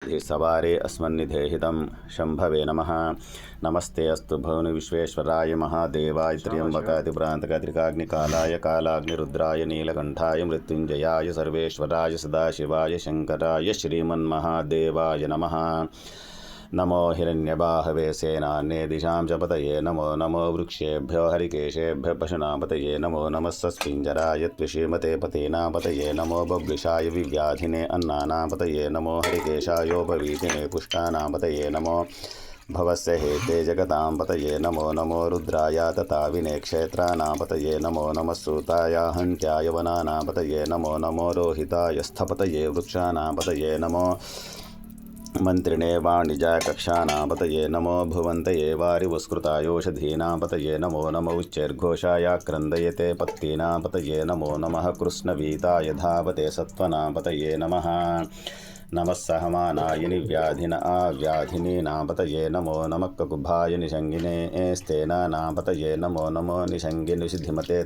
सवारे अस्मन्निधेहितं शंभवे नमः। नमस्ते अस्तु भुवन विश्वेश्वराय महादेवाय त्र्यंबकादिभ्रांतकात्रिकाग्निकालाय कालाग्निरुद्राय नीलकंठाय मृत्युंजयाय सर्वेश्वराय सदाशिवाय शंकराय श्रीमन्महादेवाय नमः। नमो हिरण्यबाहवे सेनान्ये दिशां च पतये नमो नमो वृक्षेभ्यो हरिकेशेभ्य पशुनापतये नमो नमः सस्पिञ्जराय त्विषीमते पतेनापतये नमो बभ्लिशाय विव्याधिने अन्नानापतये नमो हरिकेशायोपवीतिने पुष्टानापतये नमो भवस्य हेते जगतां पतये नमो नमो रुद्राय तताविने क्षेत्रानापतये नमो नमः सूताय हन्त्याय वनानापतये नमो नमो रोहिताय स्थपतये वृक्षानापतये नमो मंत्रिणे वाणिजाय कक्षानापतये नमो भुवन्तये वारिवस्कृतायोषधीनापतये नमो नमो उच्चैर्घोषाय क्रन्दयते पत्तीनापतये नमो नमः कृष्णवीताय धावते सत्त्वनापतये नमः। नमः सहमानाय निव्याधिन आव्याधिनीनापतये नमो नमः ककुभाय निषङ्गिने स्तेनानापतये नमो नमो निषङ्गिनिषिधिमते